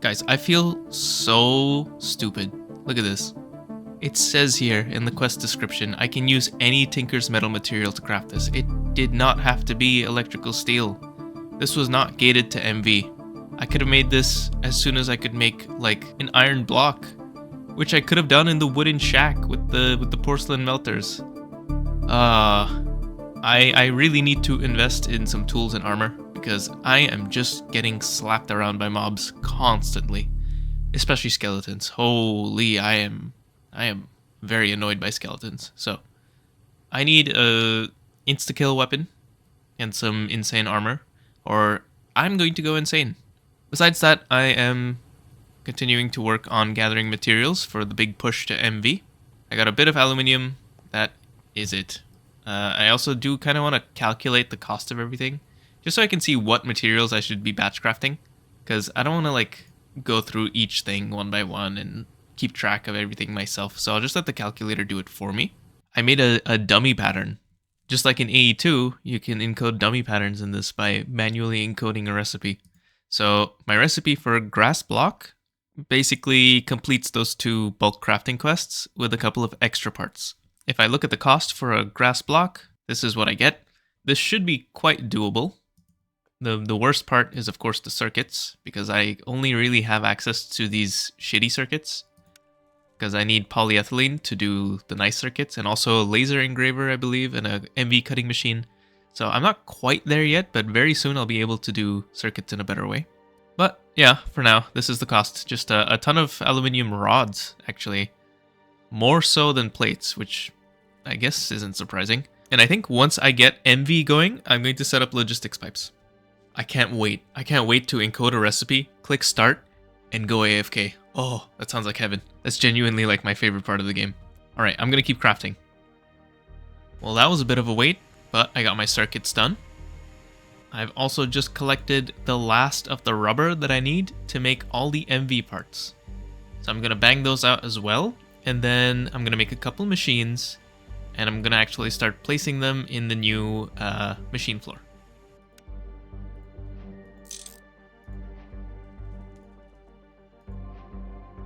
Guys, I feel so stupid. Look at this. It says here in the quest description, I can use any Tinker's metal material to craft this. It did not have to be electrical steel. This was not gated to MV. I could have made this as soon as I could make, like, an iron block, which I could have done in the wooden shack with the porcelain melters. I really need to invest in some tools and armor, because I am just getting slapped around by mobs constantly, especially skeletons. Holy, I am very annoyed by skeletons. So I need a insta-kill weapon and some insane armor, or I'm going to go insane. Besides that, I am continuing to work on gathering materials for the big push to MV. I got a bit of aluminium. That is it. I also do kind of want to calculate the cost of everything, just so I can see what materials I should be batch crafting, because I don't want to like go through each thing one by one and keep track of everything myself, so I'll just let the calculator do it for me. I made a dummy pattern. Just like in AE2, you can encode dummy patterns in this by manually encoding a recipe. So my recipe for a grass block basically completes those two bulk crafting quests with a couple of extra parts. If I look at the cost for a grass block, this is what I get. This should be quite doable. The worst part is, of course, the circuits, because I only really have access to these shitty circuits, because I need polyethylene to do the nice circuits, and also a laser engraver, I believe, and a MV cutting machine. So I'm not quite there yet, but very soon I'll be able to do circuits in a better way. But yeah, for now, this is the cost. Just a ton of aluminium rods, actually. More so than plates, which I guess isn't surprising. And I think once I get MV going, I'm going to set up logistics pipes. I can't wait. I can't wait to encode a recipe, click start, and go AFK. Oh, that sounds like heaven. That's genuinely like my favorite part of the game. Alright, I'm gonna keep crafting. Well, that was a bit of a wait, but I got my circuits done. I've also just collected the last of the rubber that I need to make all the MV parts. So I'm gonna bang those out as well, and then I'm gonna make a couple machines, and I'm gonna actually start placing them in the new machine floor.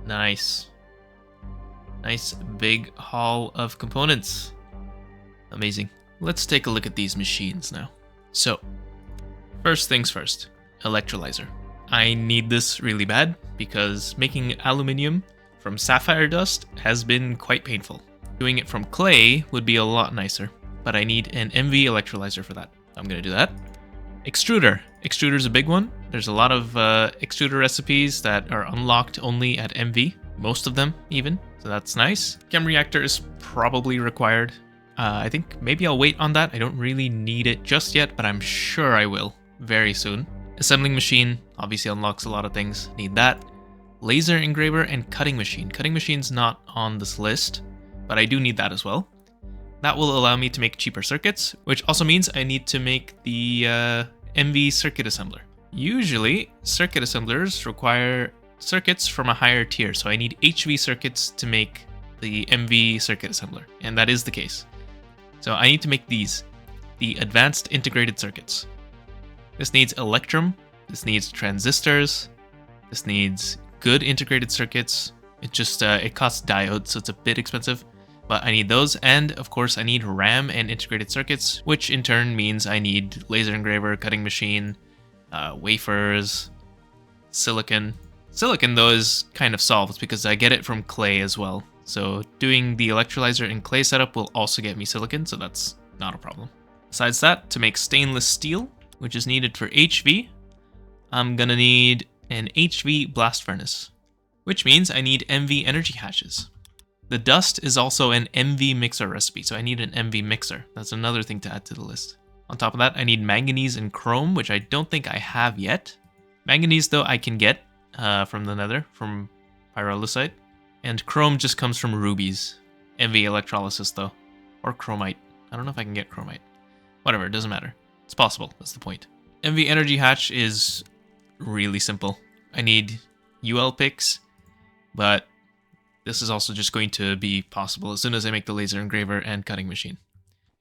Nice. Nice big haul of components. Amazing. Let's take a look at these machines now. So, first things first, electrolyzer. I need this really bad because making aluminium from sapphire dust has been quite painful. Doing it from clay would be a lot nicer, but I need an MV electrolyzer for that. I'm gonna do that. Extruder. Extruder's a big one. There's a lot of extruder recipes that are unlocked only at MV, most of them even, so that's nice. Chem reactor is probably required. I think maybe I'll wait on that. I don't really need it just yet, but I'm sure I will very soon. Assembling machine obviously unlocks a lot of things. Need that. Laser engraver and cutting machine. Cutting machine's not on this list, but I do need that as well. That will allow me to make cheaper circuits, which also means I need to make the MV circuit assembler. Usually, circuit assemblers require circuits from a higher tier, so I need HV circuits to make the MV circuit assembler, and that is the case. So I need to make these, the advanced integrated circuits. This needs electrum, this needs transistors, this needs good integrated circuits. It just, it costs diodes, so it's a bit expensive. But I need those, and of course I need RAM and integrated circuits, which in turn means I need laser engraver, cutting machine, wafers, silicon. Silicon though is kind of solved because I get it from clay as well. So doing the electrolyzer and clay setup will also get me silicon, so that's not a problem. Besides that, to make stainless steel, which is needed for HV, I'm gonna need an HV blast furnace, which means I need MV energy hatches. The dust is also an MV mixer recipe, so I need an MV mixer. That's another thing to add to the list. On top of that, I need manganese and chrome, which I don't think I have yet. Manganese, though, I can get from the nether, from pyrolusite. And chrome just comes from rubies. MV electrolysis, though. Or chromite. I don't know if I can get chromite. Whatever, it doesn't matter. It's possible, that's the point. MV energy hatch is really simple. I need UL picks, but this is also just going to be possible as soon as I make the laser engraver and cutting machine.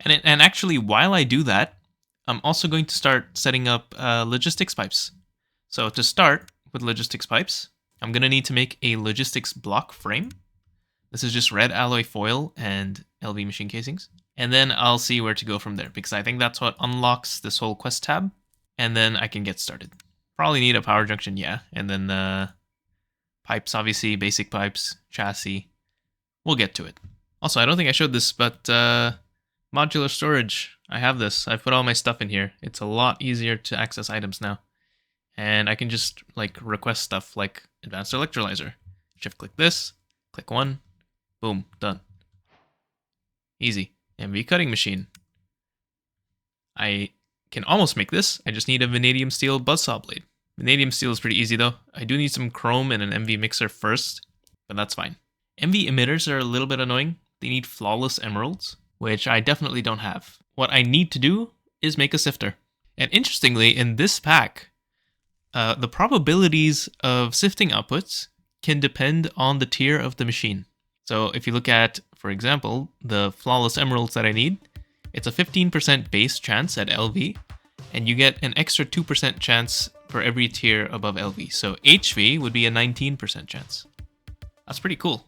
And actually, while I do that, I'm also going to start setting up logistics pipes. So to start with logistics pipes, I'm going to need to make a logistics block frame. This is just red alloy foil and LV machine casings. And then I'll see where to go from there, because I think that's what unlocks this whole quest tab. And then I can get started. Probably need a power junction, yeah. And then pipes, obviously, basic pipes, chassis. We'll get to it. Also, I don't think I showed this, but modular storage. I have this. I've put all my stuff in here. It's a lot easier to access items now. And I can just like request stuff like advanced electrolyzer. Shift click this, click one, boom, done. Easy. MV cutting machine. I can almost make this. I just need a vanadium steel buzzsaw blade. Vanadium steel is pretty easy though. I do need some chrome and an MV mixer first, but that's fine. MV emitters are a little bit annoying. They need flawless emeralds, which I definitely don't have. What I need to do is make a sifter. And interestingly, in this pack, the probabilities of sifting outputs can depend on the tier of the machine. So if you look at, for example, the flawless emeralds that I need, it's a 15% base chance at LV, and you get an extra 2% chance for every tier above LV. So HV would be a 19% chance. That's pretty cool.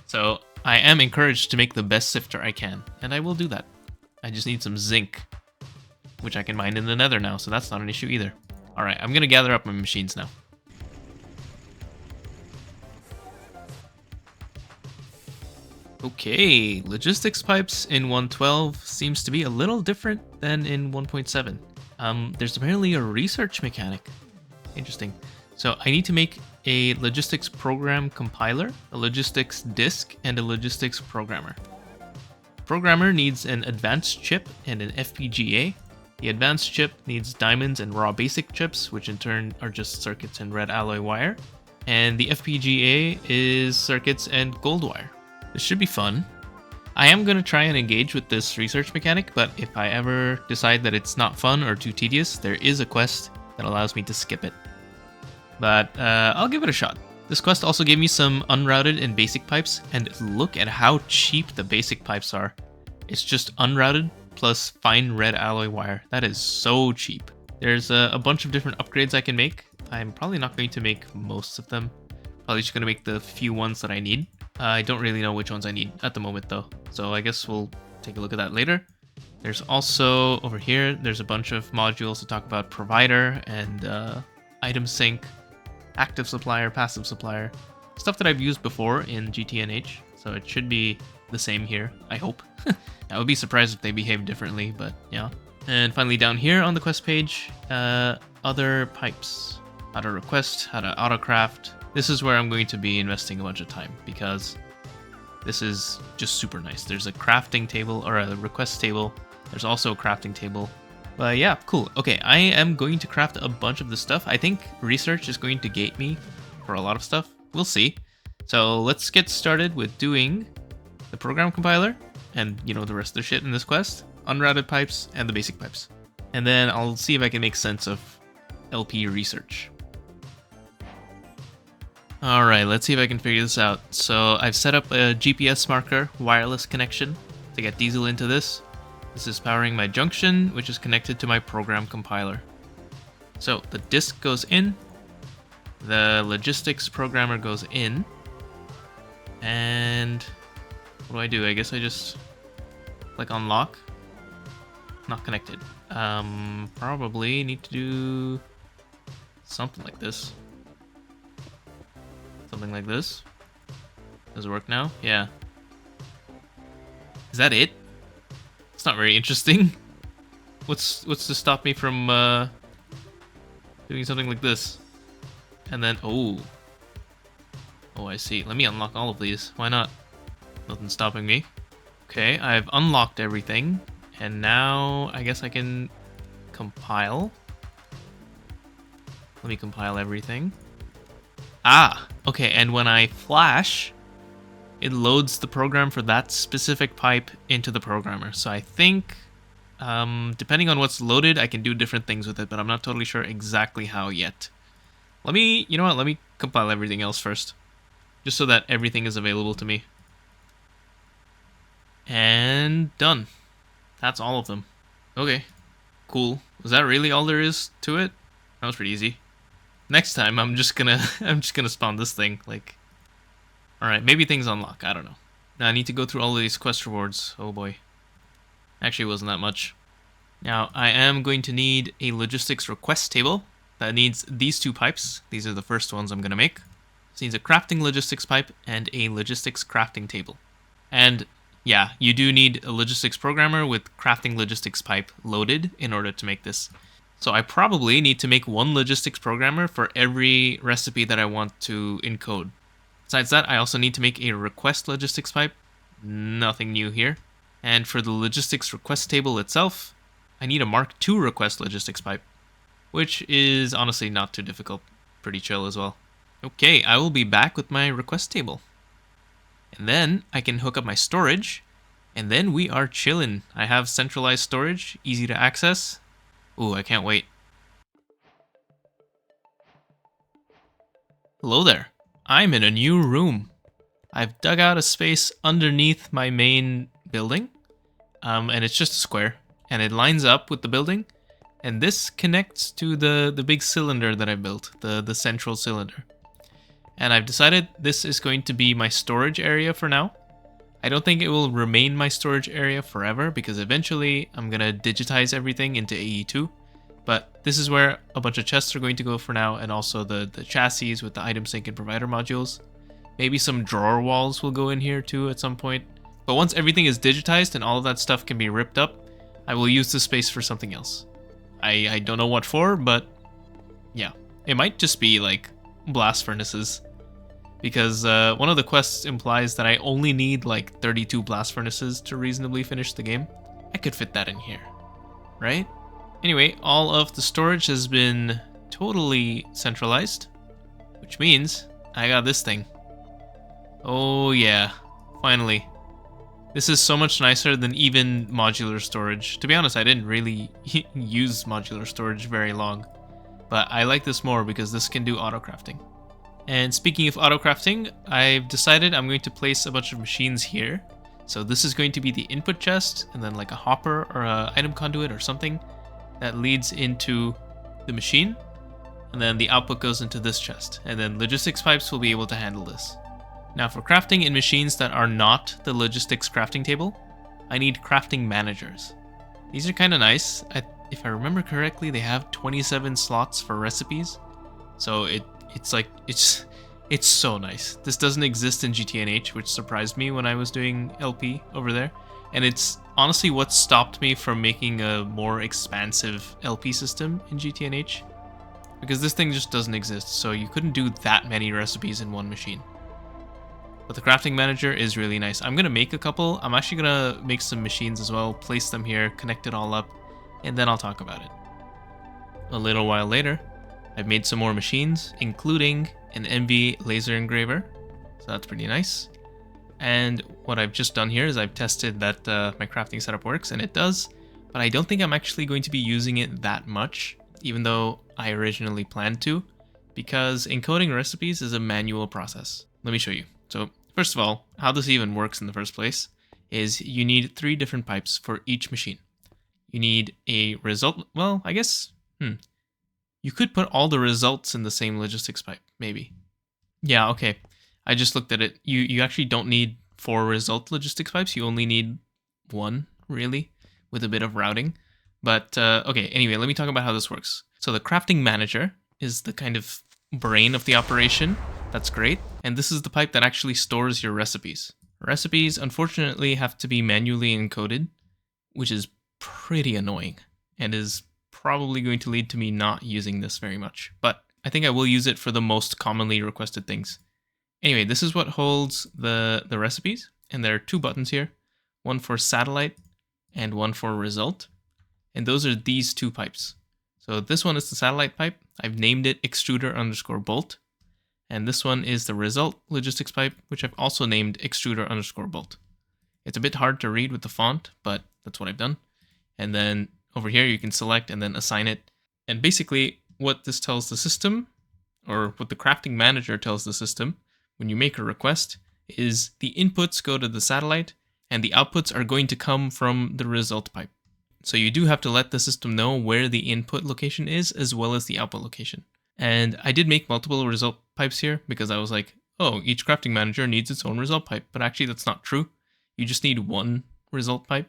So I am encouraged to make the best sifter I can, and I will do that. I just need some zinc, which I can mine in the nether now, so that's not an issue either. Alright, I'm going to gather up my machines now. Okay, logistics pipes in 1.12 seems to be a little different than in 1.7. There's apparently a research mechanic. Interesting. So I need to make a logistics program compiler, a logistics disk, and a logistics programmer. Programmer needs an advanced chip and an FPGA. The advanced chip needs diamonds and raw basic chips, which in turn are just circuits and red alloy wire. And the FPGA is circuits and gold wire. This should be fun. I am going to try and engage with this research mechanic, but if I ever decide that it's not fun or too tedious, there is a quest that allows me to skip it. But I'll give it a shot. This quest also gave me some unrouted and basic pipes, and look at how cheap the basic pipes are. It's just unrouted plus fine red alloy wire. That is so cheap. There's a bunch of different upgrades I can make. I'm probably not going to make most of them. Probably just going to make the few ones that I need. I don't really know which ones I need at the moment though, so I guess we'll take a look at that later. There's also, over here, there's a bunch of modules to talk about provider and item sync, active supplier, passive supplier, stuff that I've used before in GTNH, so it should be the same here, I hope. I would be surprised if they behave differently, but yeah. And finally down here on the quest page, other pipes. How to request, how to autocraft. This is where I'm going to be investing a bunch of time because this is just super nice. There's a crafting table or a request table. There's also a crafting table. But yeah, cool. Okay, I am going to craft a bunch of this stuff. I think research is going to gate me for a lot of stuff. We'll see. So let's get started with doing the program compiler and, you know, the rest of the shit in this quest, unrouted pipes, and the basic pipes. And then I'll see if I can make sense of LP research. Alright, let's see if I can figure this out. So I've set up a GPS marker wireless connection to get diesel into this. This is powering my junction, which is connected to my program compiler. So the disk goes in, the logistics programmer goes in, and what do? I guess I just click unlock. Not connected. Probably need to do something like this. Something like this. Does it work now? Yeah. Is that it? It's not very interesting. What's to stop me from doing something like this? And then oh, I see. Let me unlock all of these. Why not? Nothing's stopping me. Okay, I've unlocked everything, and now I guess I can compile. Let me compile everything. Ah, okay, and when I flash, it loads the program for that specific pipe into the programmer. So I think, depending on what's loaded, I can do different things with it, but I'm not totally sure exactly how yet. You know what, let me compile everything else first, just so that everything is available to me. And done. That's all of them. Okay, cool. Was that really all there is to it? That was pretty easy. Next time, I'm just gonna spawn this thing. Like, all right, maybe things unlock. I don't know. Now I need to go through all of these quest rewards. Oh boy. Actually, it wasn't that much. Now I am going to need a logistics request table that needs these two pipes. These are the first ones I'm gonna make. This needs a crafting logistics pipe and a logistics crafting table. And yeah, you do need a logistics programmer with crafting logistics pipe loaded in order to make this. So I probably need to make one logistics programmer for every recipe that I want to encode. Besides that, I also need to make a request logistics pipe. Nothing new here. And for the logistics request table itself, I need a Mark II request logistics pipe, which is honestly not too difficult. Pretty chill as well. Okay, I will be back with my request table. And then I can hook up my storage, and then we are chillin'. I have centralized storage, easy to access. Ooh, I can't wait. Hello there. I'm in a new room. I've dug out a space underneath my main building, and it's just a square, and it lines up with the building, and this connects to the big cylinder that I built, the central cylinder. And I've decided this is going to be my storage area for now. I don't think it will remain my storage area forever, because eventually I'm going to digitize everything into AE2. But this is where a bunch of chests are going to go for now, and also the chassis with the item sync and provider modules. Maybe some drawer walls will go in here too at some point. But once everything is digitized and all of that stuff can be ripped up, I will use this space for something else. I don't know what for, but yeah. It might just be like blast furnaces, because one of the quests implies that I only need like 32 blast furnaces to reasonably finish the game. I could fit that in here, right? Anyway, all of the storage has been totally centralized, which means I got this thing. Oh yeah, finally. This is so much nicer than even modular storage. To be honest, I didn't really use modular storage very long, but I like this more because this can do auto crafting. And speaking of auto crafting, I've decided I'm going to place a bunch of machines here. So this is going to be the input chest, and then like a hopper or a item conduit or something that leads into the machine, and then the output goes into this chest, and then logistics pipes will be able to handle this. Now for crafting in machines that are not the logistics crafting table, I need crafting managers. These are kind of nice. If I remember correctly, they have 27 slots for recipes, so it's so nice. This doesn't exist in GTNH, which surprised me when I was doing LP over there, and it's honestly what stopped me from making a more expansive LP system in GTNH, because this thing just doesn't exist, so you couldn't do that many recipes in one machine. But the crafting manager is really nice. I'm going to make a couple. I'm actually going to make some machines as well, place them here, connect it all up, and then I'll talk about it. A little while later, I've made some more machines, including an MV laser engraver, so that's pretty nice. And what I've just done here is I've tested that my crafting setup works, and it does, but I don't think I'm actually going to be using it that much, even though I originally planned to, because encoding recipes is a manual process. Let me show you. So first of all, how this even works in the first place is you need 3 different pipes for each machine. You need a result, well, I guess, you could put all the results in the same logistics pipe, maybe. Yeah, okay. I just looked at it. You actually don't need 4 result logistics pipes. You only need 1, really, with a bit of routing. But, okay, anyway, let me talk about how this works. So the crafting manager is the kind of brain of the operation. That's great. And this is the pipe that actually stores your recipes. Recipes, unfortunately, have to be manually encoded, which is pretty annoying, and is probably going to lead to me not using this very much. But I think I will use it for the most commonly requested things. Anyway, this is what holds the recipes, and there are 2 buttons here, one for satellite and one for result. And those are these 2 pipes. So this one is the satellite pipe. I've named it extruder_bolt. And this one is the result logistics pipe, which I've also named extruder_bolt. It's a bit hard to read with the font, but that's what I've done. And then over here, you can select and then assign it. And basically what this tells the system, or what the crafting manager tells the system when you make a request, is the inputs go to the satellite and the outputs are going to come from the result pipe. So you do have to let the system know where the input location is as well as the output location. And I did make multiple result pipes here because I was like, oh, each crafting manager needs its own result pipe. But actually, that's not true. You just need one result pipe.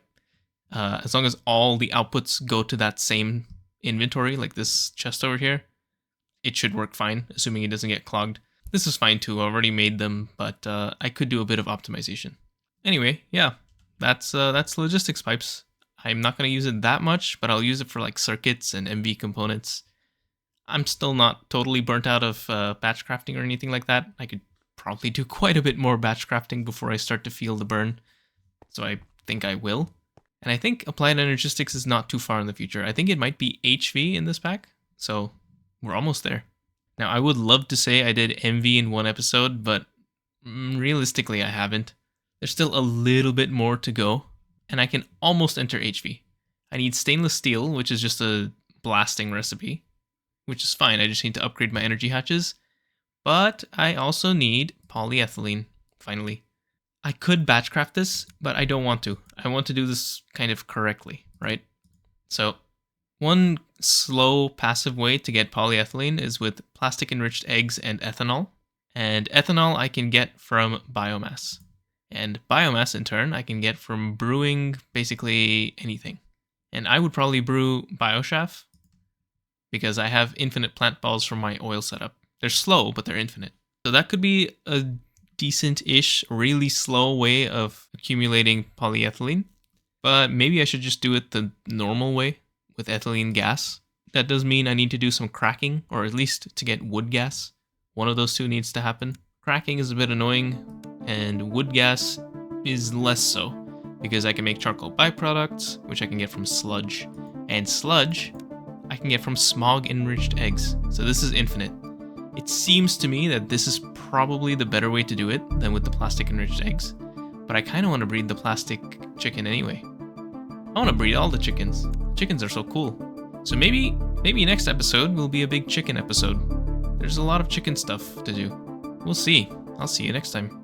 As long as all the outputs go to that same inventory, like this chest over here, it should work fine, assuming it doesn't get clogged. This is fine too. I already made them, but I could do a bit of optimization. Anyway, yeah, that's logistics pipes. I'm not going to use it that much, but I'll use it for like circuits and MV components. I'm still not totally burnt out of batch crafting or anything like that. I could probably do quite a bit more batch crafting before I start to feel the burn. So I think I will. And I think applied energistics is not too far in the future. I think it might be HV in this pack. So we're almost there. Now, I would love to say I did MV in one episode, but realistically, I haven't. There's still a little bit more to go, and I can almost enter HV. I need stainless steel, which is just a blasting recipe, which is fine. I just need to upgrade my energy hatches. But I also need polyethylene, finally. I could batch craft this, but I don't want to. I want to do this kind of correctly, right? So one slow, passive way to get polyethylene is with plastic-enriched eggs and ethanol. And ethanol I can get from biomass. And biomass, in turn, I can get from brewing basically anything. And I would probably brew biochaff because I have infinite plant balls from my oil setup. They're slow, but they're infinite. So that could be a decent-ish, really slow way of accumulating polyethylene. But maybe I should just do it the normal way with ethylene gas. That does mean I need to do some cracking, or at least to get wood gas. One of those two needs to happen. Cracking is a bit annoying, and wood gas is less so, because I can make charcoal byproducts, which I can get from sludge. And sludge, I can get from smog-enriched eggs. So this is infinite. It seems to me that this is probably the better way to do it than with the plastic-enriched eggs. But I kind of want to breed the plastic chicken anyway. I want to breed all the chickens. Chickens are so cool. So maybe next episode will be a big chicken episode. There's a lot of chicken stuff to do. We'll see. I'll see you next time.